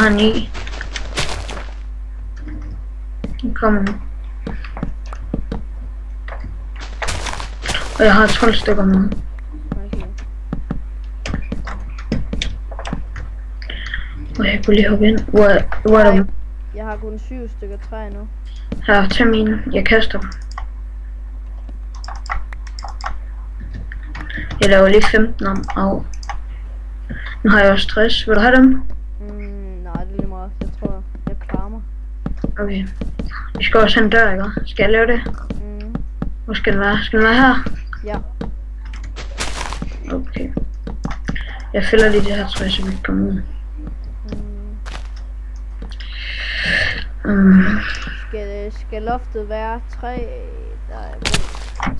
har 9. Nu kommer nu. Og jeg har 12 stykker med. Okay. Og jeg kunne lige hoppe ind. Hvor er der? Jeg har kun 7 stykker træ nu. Her, tag mine. Jeg kaster dem. Jeg laver lige 15 om. Au. Nu har jeg også 60. Vil du have dem? Nej, det er lige meget. Jeg tror, jeg klarer mig. Okay. Vi skal også have en dør, ikke? Skal jeg lave det? Hvor skal den være? Skal den være her? Ja. Okay. Jeg fælder lige det her træ, så vi kan komme ud. Skal loftet være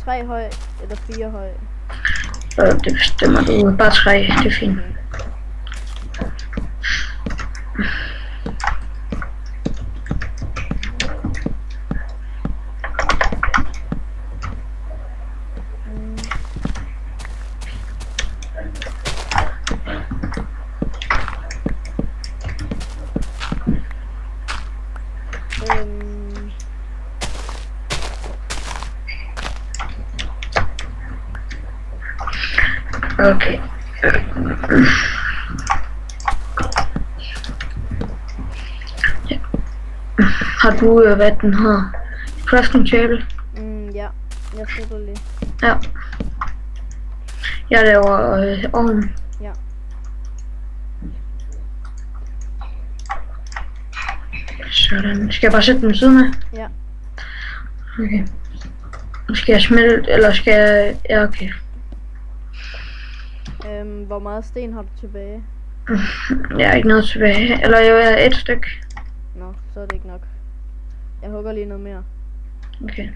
3 høj eller 4 høj? Det bestemmer du. Bare 3, det er fint. Okay. Har du hvad den hedder? Crafting table? Ja. Jeg sætter lige. Ja. Jeg laver ovnen. Ja. Sådan. Skal jeg bare sætte den ved siden af? Ja. Okay. Skal jeg smelte, eller skal jeg... Ja, okay. Hvor meget sten har du tilbage? Jeg har ikke noget tilbage. Eller jo, jeg har 1 stykke. Nå, så er det ikke nok. Jeg hugger lige noget mere. Okay.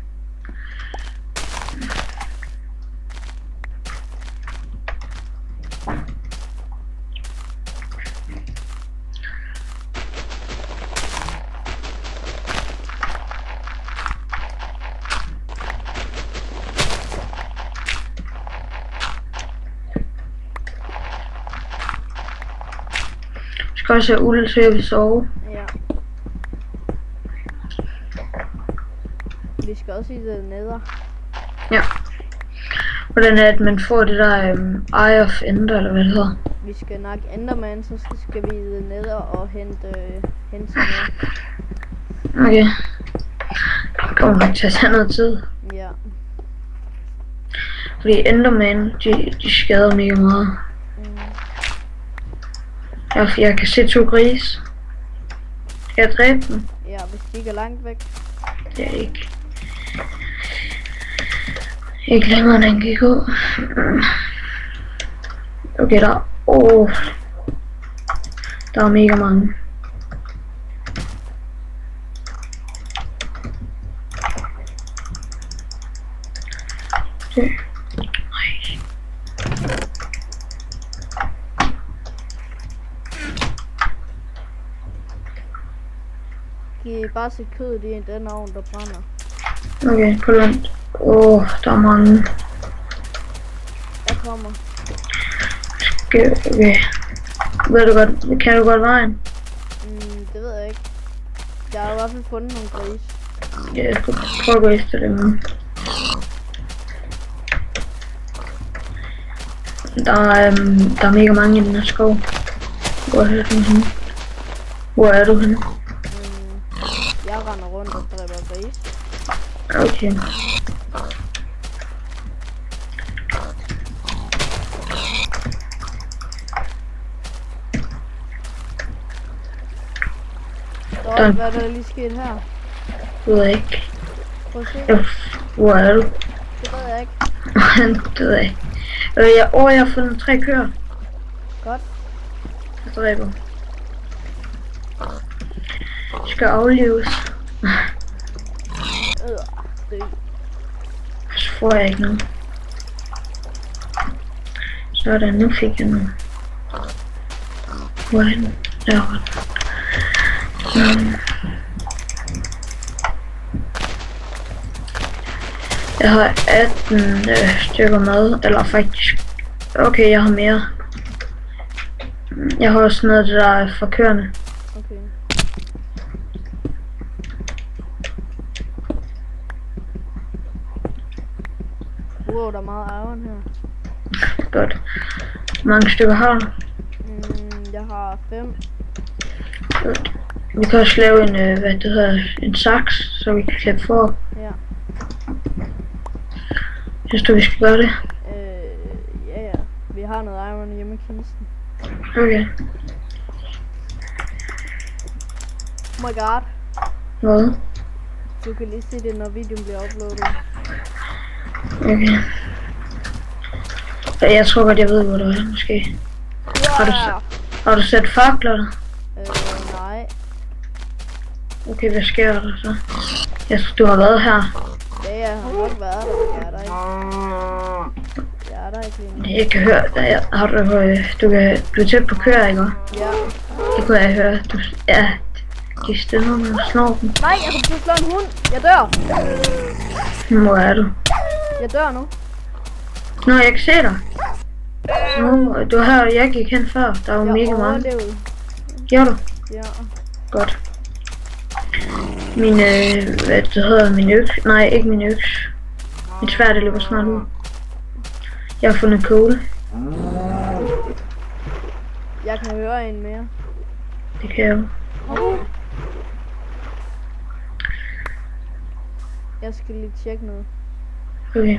Jeg skal også have uld, så jeg vil sove. Ja. Vi skal også i det neder. Ja. Hvordan er det, man får det der Eye of Ender, eller hvad det hedder? Vi skal nok Enderman, så skal vi det neder og hente sådan noget. Okay. Det kommer nok til at tage noget tid. Ja. Fordi Enderman, de skader mega meget. Jeg kan se 2 grise. Skal jeg dræbe dem? Ja, hvis de ikke er langt væk. Det er ikke. Ikke længere end han kan gå. Okay, der er mega mange. Det. Giv bare sit kød i den ovn, der brænder. Okay, på langt. Der er mange. Jeg kommer. Okay. Ved du godt, kan du godt vejen? Det ved jeg ikke. Jeg har i hvert fald fundet nogle grise. Ja, jeg skal prøve at gå efter dem. Der er mega mange i den her skov. Hvor er du henne? Hvor er du henne? Jeg render rundt og dræber grise. Okay. Hvad er der lige sket her? Det ved jeg ikke. Prøv at se. Hvor er du? Det ved jeg ikke. Det ved jeg ikke. Jeg har fundet 3 køer. Godt. Jeg dræber. Skal aflives. Så får jeg ikke noget. Sådan, nu fik jeg noget. Hvor er den? Derovre. Jeg har 18 stykker mad, eller faktisk... Okay, jeg har mere. Jeg har også noget der for køerne. Okay. Okay. Wow, der er meget iron her. Godt. Hvor mange stykker har du? Jeg har 5. Godt. Vi kan også lave en, hvad det hedder, en saks, så vi kan klippe for. Ja. Synes du, vi skal gøre det? Ja. Vi har noget iron hjemme i kisten. Okay. Oh my god. Hvad? Du kan lige se det, når videoen bliver uploadet. Okay. Jeg tror godt, jeg ved, hvor du er, måske. Har du sat fakler der? Nej. Okay, hvad sker der så? Du har været her. Ja, jeg har godt været der, men jeg er der ikke. Jeg er der ikke lige nu. Jeg kan høre, har du er tæt på køre, ikke? Ja. Det kunne jeg høre. De stemmer med snorken. Nej, jeg kommer til at slå en hund. Jeg dør. Hvor er du? Jeg dør nu. Nå, jeg kan se dig. Nå, du har jeg gik hen før. Der var mega Jeg mange. overlevede. Gjorde du? Ja. Godt. Min, hvad det hedder, min øks. Nej, ikke min øks. Mit sværd, det løber snart ud. Jeg har fundet kåle. Jeg kan høre en mere. Det kan jeg jo. Jeg skal lige tjekke noget. Okay.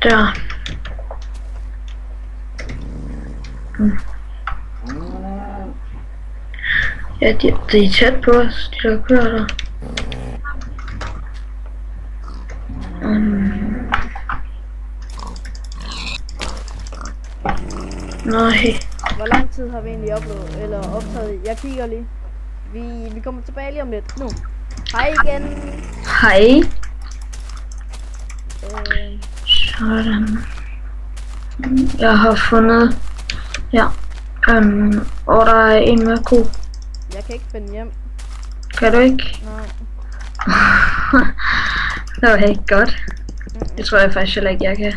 Der. Ja, de er tæt på os, de der kører der. Nej. Hvor lang tid har vi egentlig uploadet, eller optaget? Jeg kigger lige. Vi kommer tilbage lige om lidt. Nu. Hej igen. Hej. Sådan. Jeg har fundet. Ja. Og der er en med ko. Jeg kan ikke finde hjem. Kan du ikke? Nej. Det var helt godt. Det tror jeg faktisk heller ikke, jeg kan.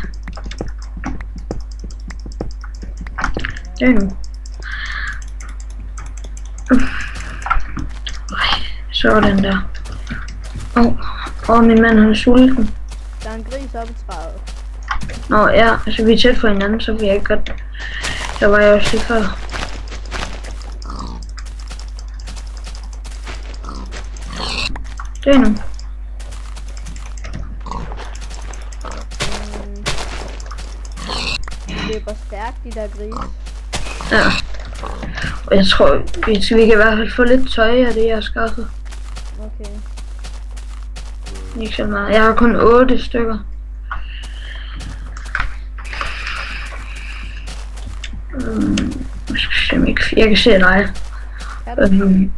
Det er nu. Sådan der. Min mand han er sulten. Der er en gris oppe i træet. Nå ja, altså vi er tæt på hinanden, så vi er ikke godt. Der var jeg også lige før. Det er nu. Det løber stærkt, de der grise. Ja. Og jeg tror, vi kan i hvert fald få lidt tøj af det, jeg har skaffet. Okay. Ikke så meget. Jeg har kun 8 stykker. Jeg kan se dig.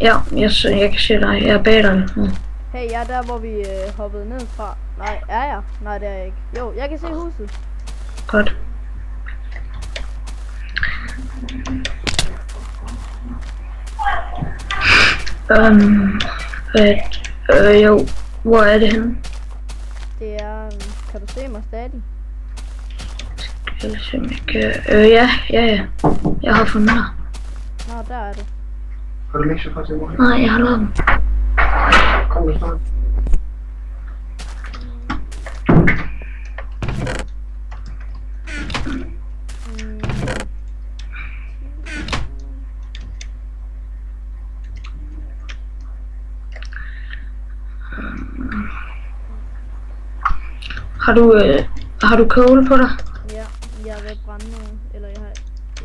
Ja, jeg kan se dig. Jeg er bag dig. Hey, jeg er der, hvor vi hoppede ned fra. Nej, er jeg? Nej, det er jeg ikke. Jo, jeg kan se huset. Godt. Jo. Hvor er det henne? Det er... kan du se mig stadig? Skal jeg se, om jeg kan... Ja. Jeg har fundet dig. Nå, der er det. Har du lektier fra til morgen? Nej, jeg har lavet dem. Kom du snart. Har du kål på dig? Ja, jeg er ved at brænde noget. Eller jeg har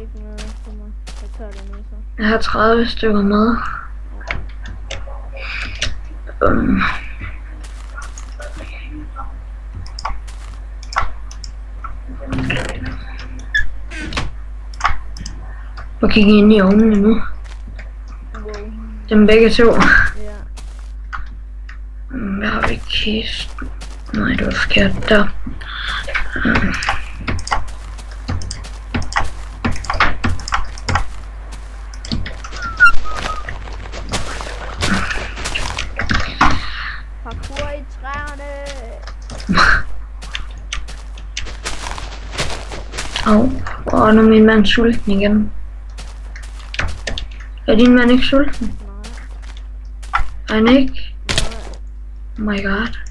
ikke noget på mig. Jeg tager det nu så. Jeg har 30 stykker med. Og kigge ind i ovnen nu. Wow. Dem begge to. Ja. Hvad har vi i kisten? Nej, det var forkert der. parkour i træerne. Og nu er min mand sulten igen. Er din mand ikke sulten? Nej, Er han ikke? nej. Oh my god.